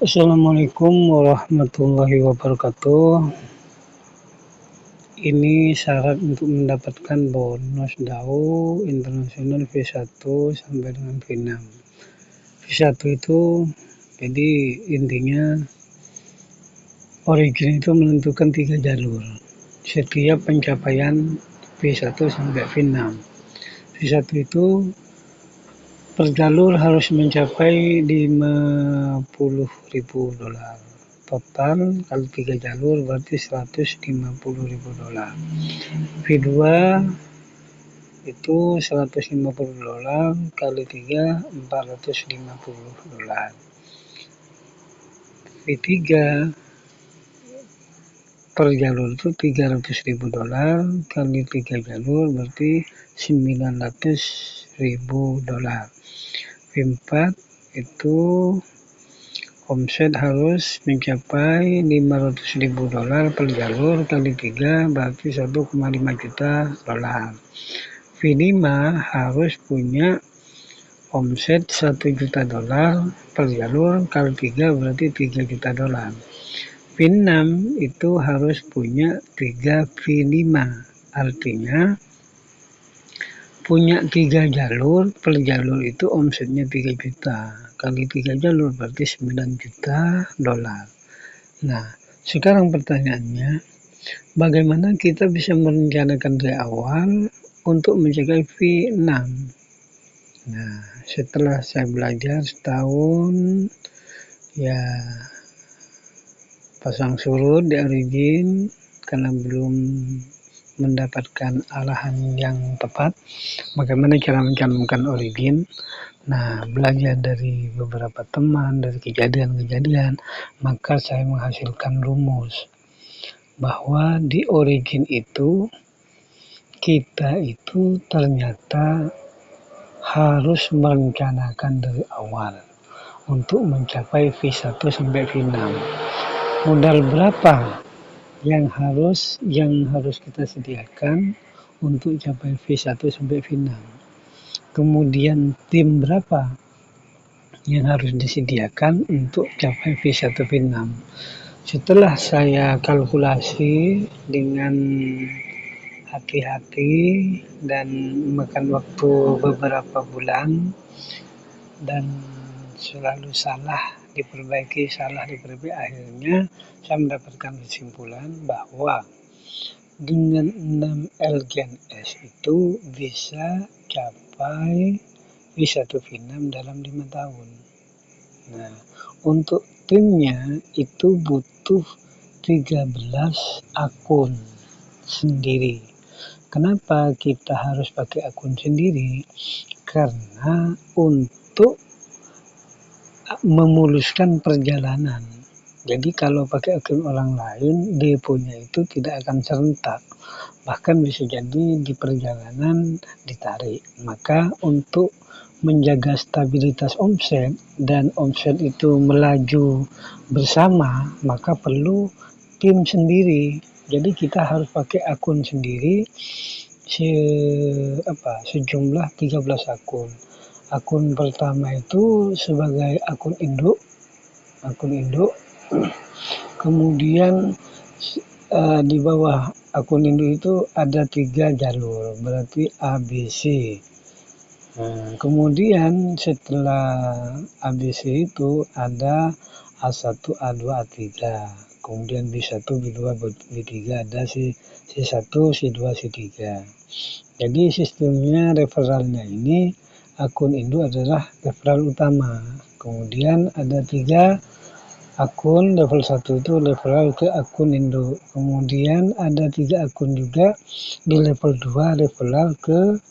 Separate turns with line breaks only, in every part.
Assalamualaikum warahmatullahi wabarakatuh. Ini syarat untuk mendapatkan bonus DAO internasional V1 sampai dengan V6. V1 itu jadi intinya Origin itu menentukan 3 jalur setiap pencapaian V1 sampai V6. V1 itu per jalur harus mencapai $50.000. Total kalau 3 jalur berarti $150.000. V2 itu $150 kali 3 $450. V3 per jalur itu $300.000 kali 3 jalur berarti $900.000. V4 itu omset harus mencapai $500.000 per jalur kali 3 berarti $1,5 juta. V5 harus punya omset $1 juta per jalur kali 3 berarti $3 juta. V6 itu harus punya 3 V5, artinya punya 3 jalur, per jalur itu omsetnya 3 juta, kali 3 jalur berarti $9 juta. Nah, sekarang pertanyaannya, bagaimana kita bisa merencanakan dari awal untuk mencapai V6? Nah, setelah saya belajar setahun, ya pasang surut di Origin karena belum mendapatkan arahan yang tepat bagaimana cara mencantumkan Origin. Nah, belajar dari beberapa teman, dari kejadian-kejadian, maka saya menghasilkan rumus bahwa di Origin itu kita itu ternyata harus merencanakan dari awal untuk mencapai V1 sampai V6. Modal berapa yang harus kita sediakan untuk capai V1 sampai V6. Kemudian tim berapa yang harus disediakan untuk capai V1 V6. Setelah saya kalkulasi dengan hati-hati dan makan waktu beberapa bulan dan selalu salah diperbaiki, akhirnya saya mendapatkan kesimpulan bahwa dengan 6 LGNS itu bisa capai V1 V6 dalam 5 tahun. Nah, untuk timnya itu butuh 13 akun sendiri. Kenapa kita harus pakai akun sendiri? Karena untuk memuluskan perjalanan. Jadi kalau pakai akun orang lain, deponya itu tidak akan serentak. Bahkan bisa jadi di perjalanan ditarik. Maka untuk menjaga stabilitas omset dan omset itu melaju bersama, maka perlu tim sendiri. Jadi kita harus pakai akun sendiri sejumlah 13 akun. Akun pertama itu sebagai akun induk, kemudian di bawah akun induk itu ada 3 jalur, berarti ABC. Nah, kemudian setelah ABC itu ada A1, A2, A3, kemudian B1, B2, B3, ada C1, C2, C3. Jadi sistemnya referralnya ini akun induk adalah referral utama. Kemudian ada 3 akun level 1 itu referral ke akun induk. Kemudian ada 3 akun juga di level 2 referral ke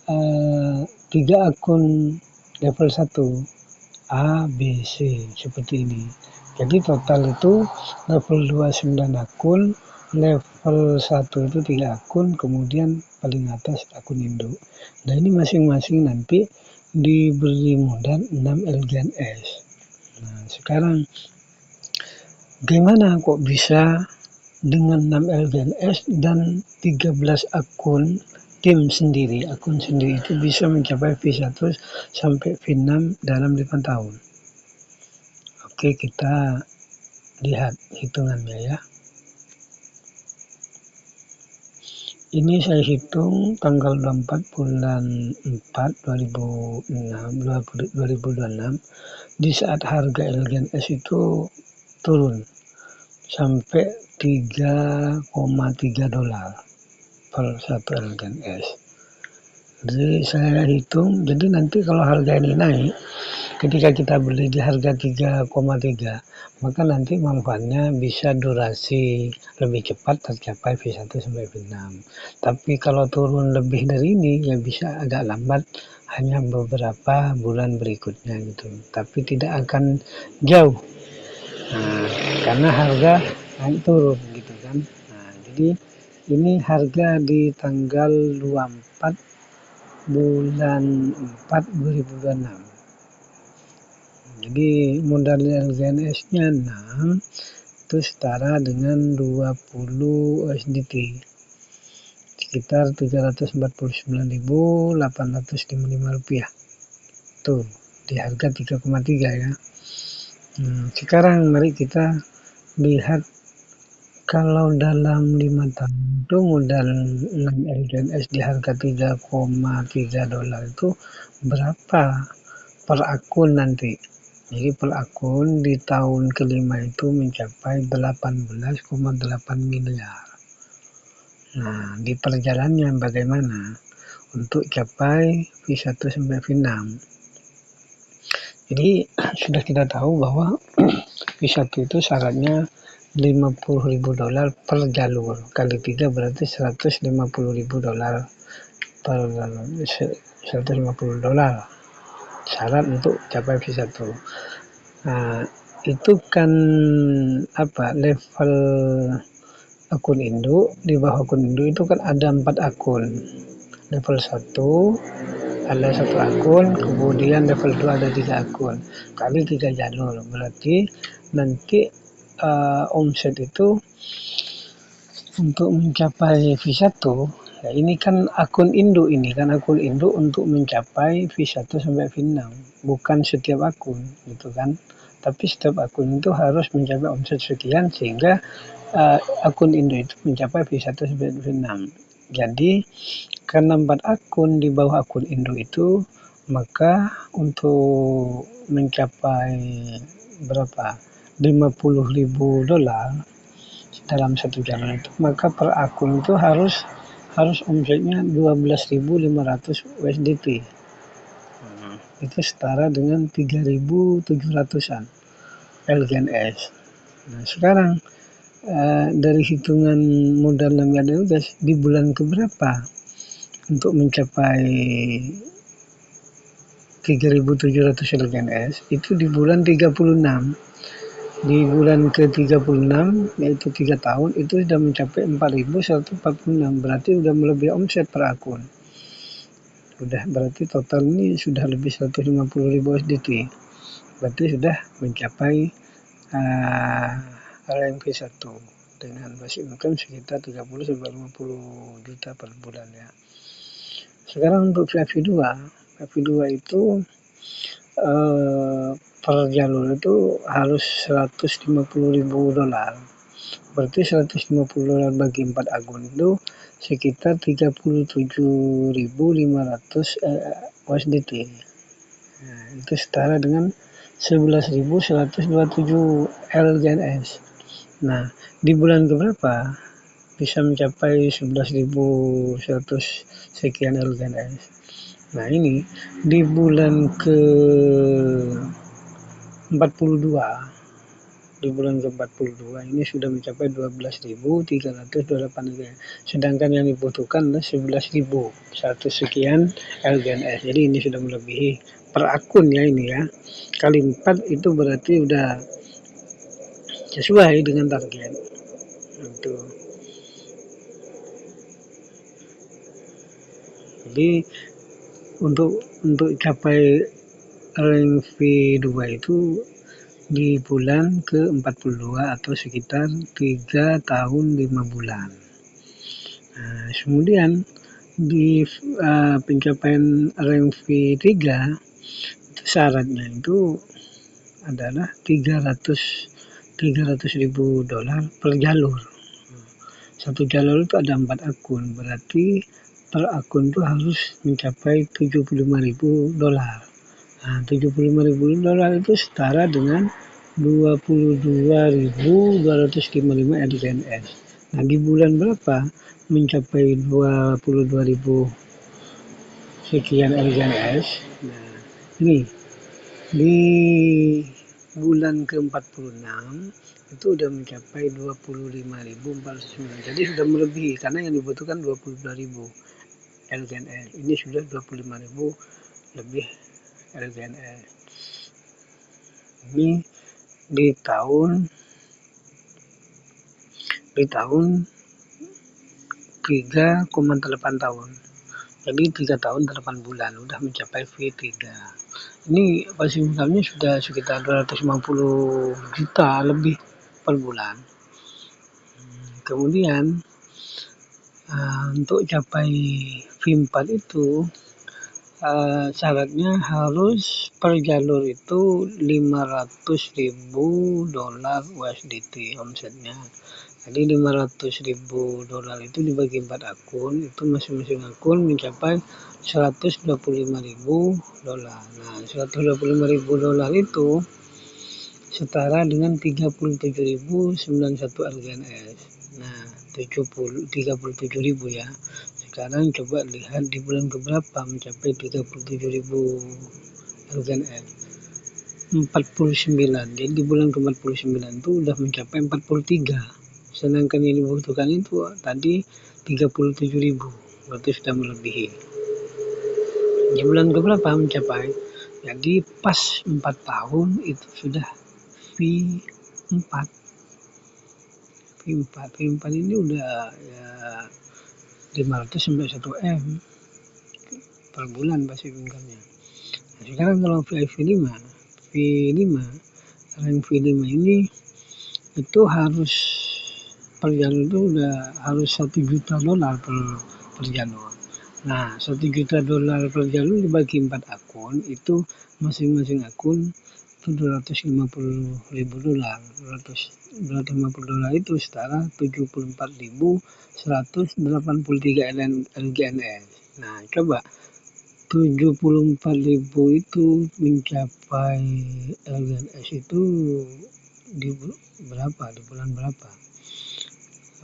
3 akun level 1 A, B, C seperti ini. Jadi total itu level 2 9 akun, level 1 itu 3 akun, kemudian paling atas akun induk. Nah, ini masing-masing nanti diberi modal 6 LGNS. Nah, sekarang gimana kok bisa dengan 6 LGNS dan 13 akun tim sendiri, akun sendiri itu bisa mencapai V1 sampai V6 dalam 5 tahun. Oke, kita lihat hitungannya ya. Ini saya hitung tanggal 24 bulan 4 2026 di saat harga Elgen S itu turun sampai 3,3 dolar per satu Elgen S. Jadi saya hitung, jadi nanti kalau harga ini naik, ketika kita beli di harga 3,3, maka nanti manfaatnya bisa durasi lebih cepat tercapai V1 sampai V6. Tapi kalau turun lebih dari ini, ya bisa agak lambat, hanya beberapa bulan berikutnya gitu. Tapi tidak akan jauh, nah, karena harga naik turun gitu kan. Nah, jadi ini harga di tanggal 24 bulan 4 2026. Jadi modal LGNS-nya 6 itu setara dengan 20 USDT, sekitar 349.855 rupiah. Tuh di harga 3,3 ya. Sekarang mari kita lihat kalau dalam 5 tahun itu modal 6 LGNS di harga 3,3 dolar itu berapa per akun nanti. Jadi per akun di tahun kelima itu mencapai 18,8 miliar. Nah, di perjalanannya bagaimana untuk capai V1 sampai V6. Jadi sudah kita tahu bahwa V1 itu syaratnya 50.000 dolar per jalur, kali 3 berarti 150.000 dolar per 150 dolar syarat untuk capai V1. Nah, itu kan level akun induk. Di bawah akun induk itu kan ada 4 akun. Level 1 ada 1 akun, kemudian level 2 ada 3 akun, kali 3 jalur, berarti nanti omset itu untuk mencapai V1 ya, ini kan akun induk, untuk mencapai V1 sampai V6, bukan setiap akun gitu kan. Tapi setiap akun itu harus mencapai omset sekian sehingga akun induk itu mencapai V1 sampai V6. Jadi karena 4 akun di bawah akun induk itu, maka untuk mencapai berapa 50.000 dolar dalam satu jalur itu, maka per akun itu harus omsetnya 12.500 USDT. Itu setara dengan 3.700-an LGNS. Nah, sekarang dari hitungan modal LGNS di bulan keberapa untuk mencapai 3.700 LGNS itu di bulan 36. Di bulan ke-36 yaitu 3 tahun itu sudah mencapai 4.146, berarti sudah melebihi omset per akun. Berarti total ini sudah lebih 150.000 USDT. Berarti sudah mencapai rank V1 dengan basic income sekitar 30-50 juta per bulan ya. Sekarang untuk V2 itu per jalur itu harus 150.000 dolar. Berarti 150 dolar bagi 4 akun itu sekitar 37.500 USDT. Nah, itu setara dengan 11.127 LGNS. Nah, di bulan keberapa bisa mencapai 11.100 sekian LGNS? Nah, ini di bulan ke-42. Di bulan ke-42 ini sudah mencapai 12.328, sedangkan yang dibutuhkan adalah 11.100 sekian LGNS. Jadi ini sudah melebihi per akun ya, ini ya, kali 4 itu berarti udah sesuai dengan target itu. Jadi untuk capai rank V2 itu di bulan ke-42 atau sekitar 3 tahun 5 bulan. Nah, kemudian di pencapaian rank V3 itu syaratnya itu adalah 300.000 dolar per jalur. Satu jalur itu ada 4 akun, berarti per akun itu harus mencapai 75.000 dolar. Nah, 75.000 dolar itu setara dengan 22.255 LKNS. Nah, di bulan berapa mencapai 22.000 sekian LKNS? Nah, ini di bulan ke-46 itu udah mencapai 25.409. Jadi sudah melebihi karena yang dibutuhkan 22.000 LKNS. Ini sudah 25.000 lebih LKNS. Ini di tahun 3,8 tahun. Jadi 3 tahun 8 bulan udah mencapai V3. Ini pasif income-nya sudah sekitar 250 juta lebih per bulan. Kemudian untuk capai V4 itu syaratnya harus per jalur itu 500.000 dolar USDT omsetnya. Jadi 500.000 dolar itu dibagi 4 akun, itu masing-masing akun mencapai 125.000 dolar. Nah, 125.000 dolar itu setara dengan 37.091 LKNS. Nah, 37.000 ya. Sekarang coba lihat di bulan keberapa mencapai 37.000 LKNS. 49. Jadi di bulan ke-49 itu udah mencapai 43. Sedangkan yang dibutuhkan itu tadi 37.000. Berarti sudah melebihi. Di bulan keberapa mencapai? Jadi pas 4 tahun itu sudah V4. V4 ini udah ya 500 sampai 1 M per bulan pasif income-nya. Nah, sekarang kalau V5 rank V5 ini itu harus per jalur itu udah harus 1 juta dolar per jalur. Nah, 1 juta dolar per jalur dibagi 4 akun itu masing-masing akun itu 250.000 dolar. 250 dolar itu setara 74.183 LKNS. Nah, coba 74.000 itu mencapai LKNS itu di berapa? Di bulan berapa?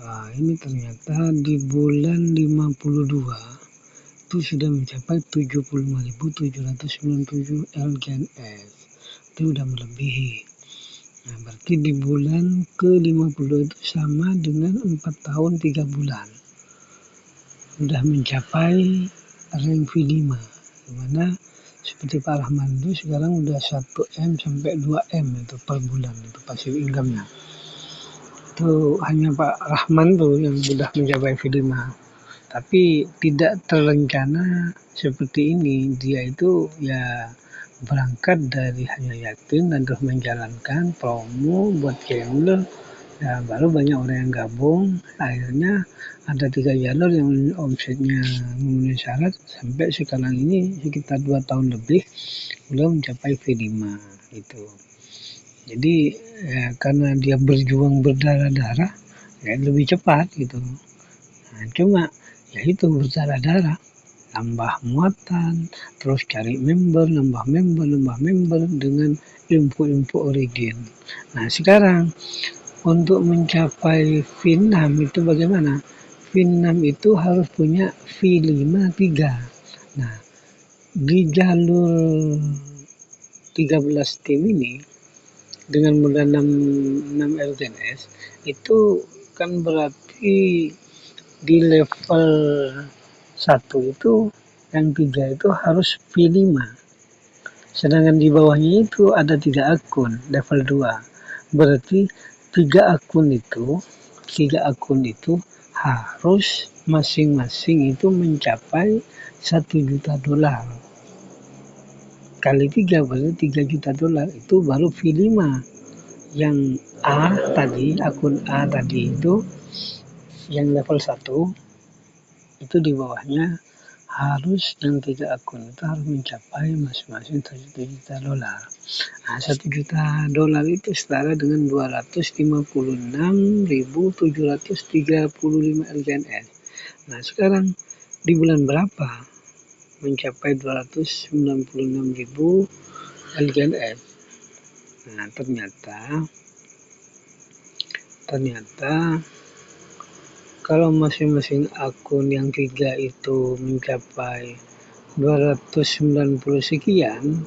Nah, ini ternyata di bulan 52 itu sudah mencapai 75.797 LKNS. Itu udah melebihi. Nah, berarti di bulan ke-52 itu sama dengan 4 tahun 3 bulan. Sudah mencapai rank V5. Dimana seperti Pak Rahman itu sekarang udah 1 M sampai 2 M itu per bulan itu pasif income-nya. Itu hanya Pak Rahman tuh yang sudah mencapai V5. Tapi tidak terencana seperti ini. Dia itu ya berangkat dari hanya yakin dan terus menjalankan promo buat channel. Ya, baru banyak orang yang gabung. Akhirnya ada 3 jalur yang omsetnya memenuhi syarat sampai sekarang ini sekitar 2 tahun lebih belum mencapai V5 gitu. Jadi ya, karena dia berjuang berdarah-darah ya lebih cepat gitu. Nah, cuma ya itu berdarah-darah, nambah muatan, terus cari member, nambah member dengan info-info origin. Nah, sekarang untuk mencapai V6 itu bagaimana? V6 itu harus punya V5 3. Nah, di jalur 13 tim ini dengan modal 6 LKNS itu kan berarti di level 1 itu yang 3 itu harus V5. Sedangkan di bawahnya itu ada 3 akun level 2. Berarti 3 akun itu harus masing-masing itu mencapai 1 juta dolar. Kali 3 berarti 3 juta dolar itu baru V5. Yang A tadi, akun A tadi itu yang level 1 itu di bawahnya harus yang 3 akun itu harus mencapai masing-masing $1 juta. Nah, $1 juta itu setara dengan 256.735 LKNS. Nah, sekarang di bulan berapa mencapai 296.000 LKNS? Nah, ternyata kalau masing-masing akun yang 3 itu mencapai 290 sekian,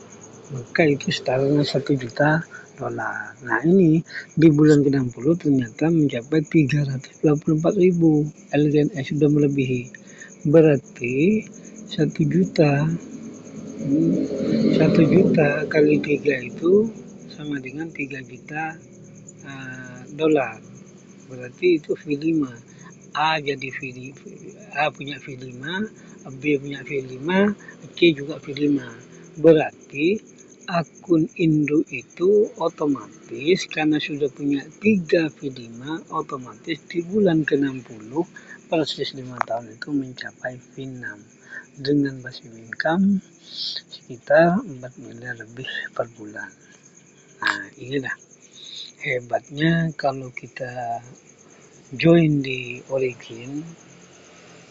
maka itu setara dengan $1 juta. Nah, ini di bulan ke-60 ternyata mencapai 384.000 LKNS, sudah melebihi. Berarti 1 juta 1 juta kali 3 itu sama dengan 3 juta dolar. Berarti itu V5. A punya V5, B punya V5, C juga V5. Berarti akun Indo itu otomatis karena sudah punya 3 V5, otomatis di bulan ke-60 persis 5 tahun itu mencapai V6 dengan passive income sekitar 4 miliar lebih per bulan. Nah, inilah hebatnya kalau kita join di Origin,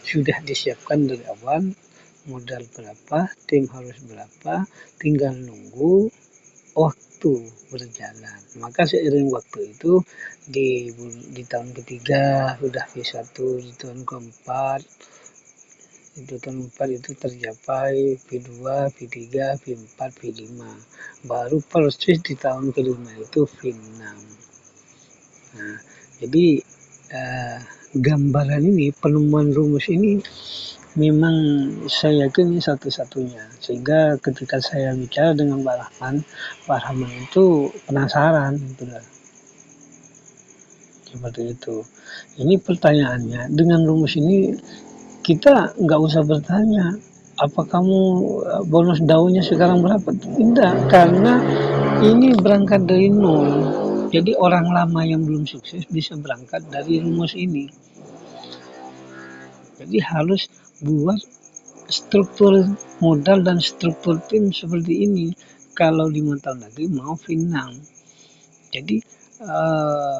sudah disiapkan dari awal modal berapa, tim harus berapa, tinggal nunggu waktu berjalan. Maka seiring waktu itu di tahun ketiga sudah V1, di tahun keempat itu tercapai V2, V3, V4, V5. Baru persis di tahun kelima itu V6. Nah, jadi gambaran ini, penemuan rumus ini memang saya yakin ini satu-satunya. Sehingga ketika saya bicara dengan Pak Rahman itu penasaran gitu lah. Seperti itu. Ini pertanyaannya, dengan rumus ini kita nggak usah bertanya apa kamu bonus daunnya sekarang berapa. Tidak, karena ini berangkat dari nol. Jadi orang lama yang belum sukses bisa berangkat dari rumus ini. Jadi harus buat struktur modal dan struktur tim seperti ini. Kalau 5 tahun lagi mau final. Jadi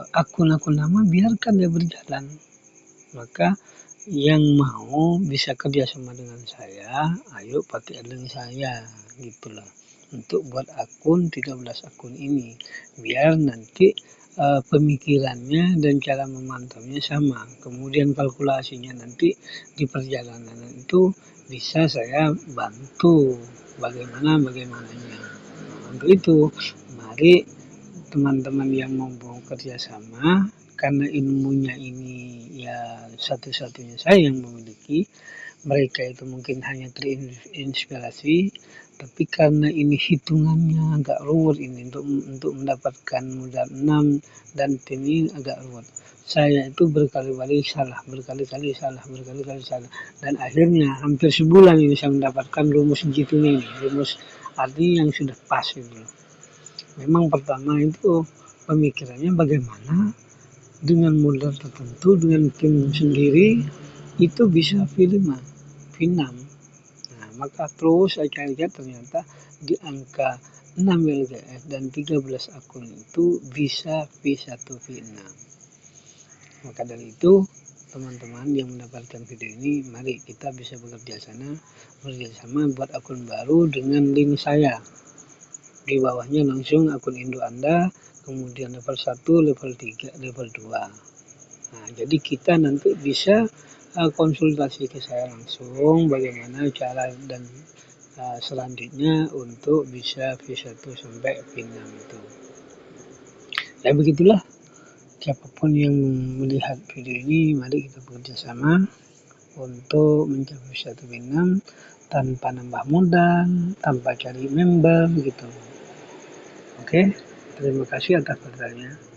akun-akun lama biarkan dia berjalan. Maka yang mau bisa kerjasama dengan saya, ayo pakai link saya gitulah. Untuk buat akun 13 akun ini biar nanti pemikirannya dan cara memantaunya sama, kemudian kalkulasinya nanti di perjalanan itu bisa saya bantu bagaimananya. Untuk itu mari teman-teman yang mau kerjasama, karena ilmunya ini ya satu-satunya saya yang memiliki, mereka itu mungkin hanya terinspirasi, tapi karena ini hitungannya agak ruwet ini untuk mendapatkan modal 6 dan tim ini agak ruwet. Saya itu berkali-kali salah, dan akhirnya hampir sebulan ini saya mendapatkan rumus gitu ini, rumus arti yang sudah pas itu. Memang pertama itu pemikirannya bagaimana dengan modal tertentu, dengan tim sendiri itu bisa V5, V6. Nah, maka terus saya cari ternyata di angka 6 LGS dan 13 akun itu bisa V1, V6. Maka dari itu teman-teman yang mendapatkan video ini, mari kita bisa bekerjasama buat akun baru dengan link saya. Di bawahnya langsung akun Indo Anda, kemudian level 1, level 3, level 2. Nah, jadi kita nanti bisa konsultasi ke saya langsung bagaimana cara dan selanjutnya untuk bisa V1 sampai V6 itu. Ya begitulah, siapapun yang melihat video ini, mari kita bekerja sama untuk mencapai V1 V6 tanpa nambah modal, tanpa cari member gitu. Oke, terima kasih atas perhatiannya.